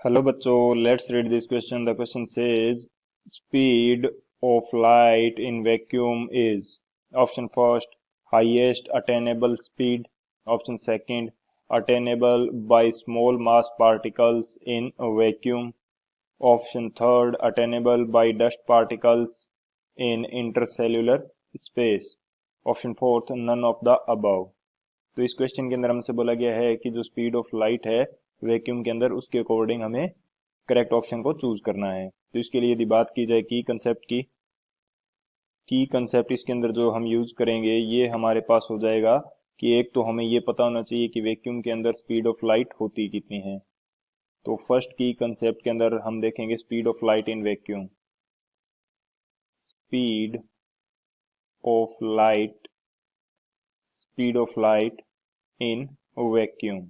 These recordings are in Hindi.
Hello बच्चों, let's read this question. The question says speed of light in vacuum is option first highest attainable speed, option second attainable by small mass particles in a vacuum, option third attainable by dust particles in intercellular space, option fourth none of the above. तो इस क्वेश्चन के अंदर हमसे बोला गया है कि जो स्पीड ऑफ लाइट है वैक्यूम के अंदर उसके अकॉर्डिंग हमें करेक्ट ऑप्शन को चूज करना है। तो इसके लिए यदि बात की जाए की कंसेप्ट इसके अंदर जो हम यूज करेंगे ये हमारे पास हो जाएगा कि एक तो हमें ये पता होना चाहिए कि वैक्यूम के अंदर स्पीड ऑफ लाइट होती कितनी है। तो फर्स्ट की कंसेप्ट के अंदर हम देखेंगे speed of light in vacuum. Speed of light speed of light in vacuum.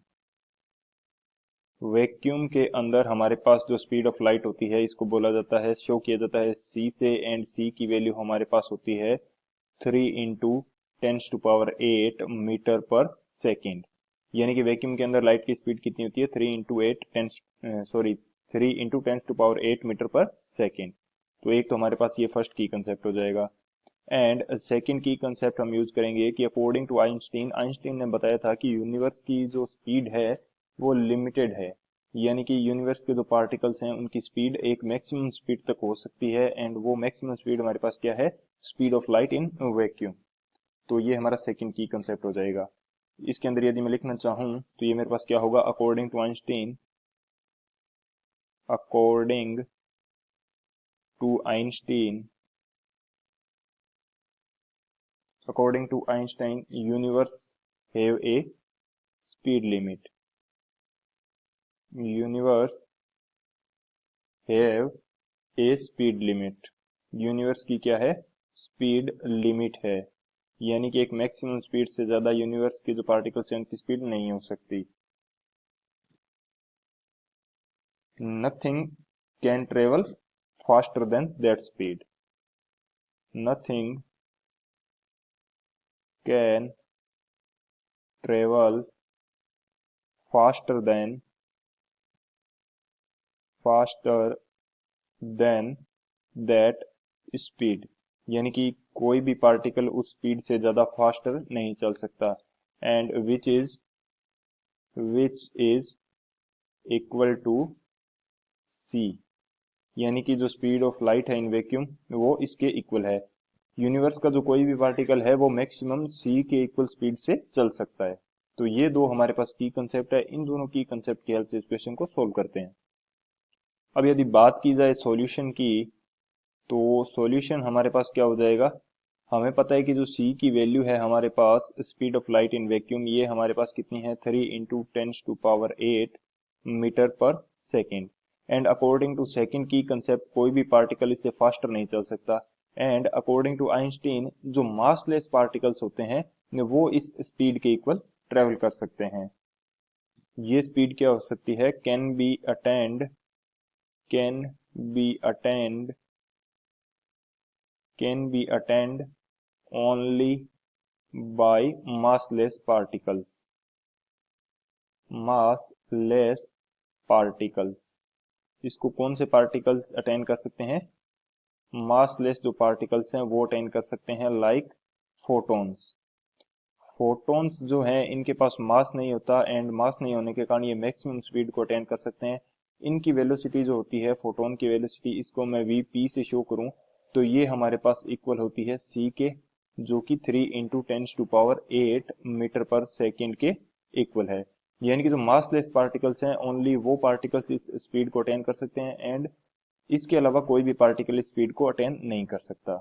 Vacuum के अंदर हमारे पास जो स्पीड ऑफ लाइट होती है इसको बोला जाता है, शो किया जाता है सी से, एंड सी की वैल्यू हमारे पास होती है 3 × 10⁸ मीटर पर सेकेंड। यानी कि वैक्यूम के अंदर लाइट की स्पीड कितनी होती है 3 × 10⁸ मीटर पर सेकेंड। तो एक तो हमारे पास ये फर्स्ट की कंसेप्ट हो जाएगा। एंड सेकेंड की कंसेप्ट हम यूज करेंगे कि अकॉर्डिंग टू आइंस्टीन, आइंस्टीन ने बताया था कि यूनिवर्स की जो स्पीड है वो लिमिटेड है। यानी कि यूनिवर्स के जो पार्टिकल्स हैं उनकी स्पीड एक मैक्सिमम स्पीड तक हो सकती है, एंड वो मैक्सिमम स्पीड हमारे पास क्या है, speed of light in vacuum. तो ये हमारा सेकंड की कंसेप्ट हो जाएगा। इसके अंदर यदि मैं लिखना चाहूं तो ये मेरे पास क्या होगा, according to Einstein, according to Einstein, according to Einstein, universe have a speed limit. Universe have a speed limit. Universe की क्या है, स्पीड लिमिट है। यानी कि एक मैक्सिमम स्पीड से ज्यादा यूनिवर्स के जो पार्टिकल्स हैं उनकी स्पीड नहीं हो सकती। Nothing can travel faster than that speed. Nothing can travel faster than that speed. यानी कि कोई भी पार्टिकल उस स्पीड से ज्यादा फास्टर नहीं चल सकता। And which is equal to c. यानी कि जो स्पीड ऑफ लाइट है इन वैक्यूम वो इसके इक्वल है। यूनिवर्स का जो कोई भी पार्टिकल है वो मैक्सिमम सी के इक्वल स्पीड से चल सकता है। तो ये दो हमारे पास की कंसेप्ट है, इन दोनों की कंसेप्ट की हेल्प से इस क्वेश्चन को सोल्व करते हैं। अब यदि बात की जाए सॉल्यूशन की, तो सॉल्यूशन हमारे पास क्या हो जाएगा, हमें पता है कि जो c की वैल्यू है हमारे पास speed of light in vacuum, ये हमारे पास कितनी है 3 × 10⁸ मीटर पर second. And according to second की कंसेप्ट कोई भी पार्टिकल इससे फास्टर नहीं चल सकता। एंड अकॉर्डिंग टू आइंस्टीन जो मासलेस पार्टिकल्स होते हैं वो इस स्पीड के इक्वल ट्रेवल कर सकते हैं। ये स्पीड क्या हो सकती है, can be attend only by massless particles। इसको कौन से पार्टिकल्स अटेंड कर सकते हैं, मासलेस जो पार्टिकल्स हैं वो अटेंड कर सकते हैं, लाइक फोटॉन्स। फोटॉन्स जो हैं इनके पास मास नहीं होता, एंड मास नहीं होने के कारण ये मैक्सिमम स्पीड को अटेंड कर सकते हैं। इनकी वेलोसिटी जो होती है, फोटोन की वेलोसिटी, इसको मैं वीपी से शो करूं तो ये हमारे पास इक्वल होती है सी के, जो कि 3 × 10⁸ मीटर पर सेकेंड के इक्वल है। यानी कि जो मासलेस पार्टिकल्स हैं ओनली वो पार्टिकल्स इस स्पीड को अटेंड कर सकते हैं, एंड इसके अलावा कोई भी पार्टिकल इस स्पीड को अटेंड नहीं कर सकता।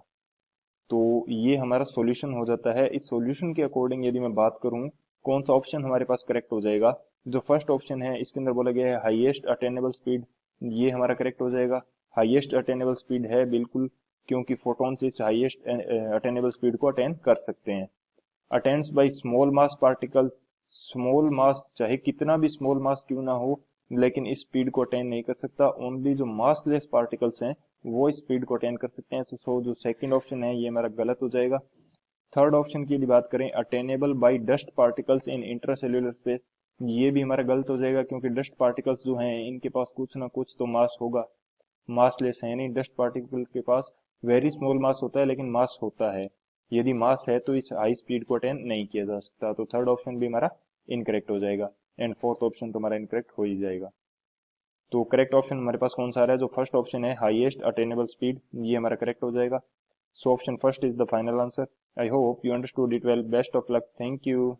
तो ये हमारा सॉल्यूशन हो जाता है। इस सॉल्यूशन के अकॉर्डिंग यदि मैं बात करूं कौन सा ऑप्शन हमारे पास करेक्ट हो जाएगा, जो फर्स्ट ऑप्शन है इसके अंदर बोला गया है हाईएस्ट अटेनेबल स्पीड, ये हमारा करेक्ट हो जाएगा। हाईएस्ट अटेनेबल स्पीड है बिल्कुल, क्योंकि फोटोन से इस हाईएस्ट अटेनेबल स्पीड को अटेन कर सकते हैं। Attains by small mass particles, small mass चाहे कितना भी स्मॉल मास क्यों ना हो लेकिन इस स्पीड को अटेन नहीं कर सकता। ओनली जो मासलेस पार्टिकल्स हैं वो इस स्पीड को अटेन कर सकते हैं। तो जो सेकंड ऑप्शन है ये हमारा गलत हो जाएगा। थर्ड ऑप्शन की यदि बात करें, attainable by dust particles in intracellular space, ये भी हमारा गलत हो जाएगा, क्योंकि डस्ट पार्टिकल्स जो हैं इनके पास कुछ ना कुछ तो मास होगा, मासलेस है नहीं। डस्ट पार्टिकल के पास वेरी स्मॉल मास होता है लेकिन मास होता है। यदि मास है तो इस हाई स्पीड को अटेन नहीं किया जा सकता। तो थर्ड ऑप्शन भी हमारा इनकरेक्ट हो जाएगा, एंड फोर्थ ऑप्शन तो हमारा इनकरेक्ट हो ही जाएगा। तो करेक्ट ऑप्शन हमारे पास कौन सा आ रहा है? जो फर्स्ट ऑप्शन है हाईएस्ट अटेनेबल स्पीड, ये हमारा करेक्ट हो जाएगा। So option first is the final answer. I hope you understood it well. Best of luck. Thank you.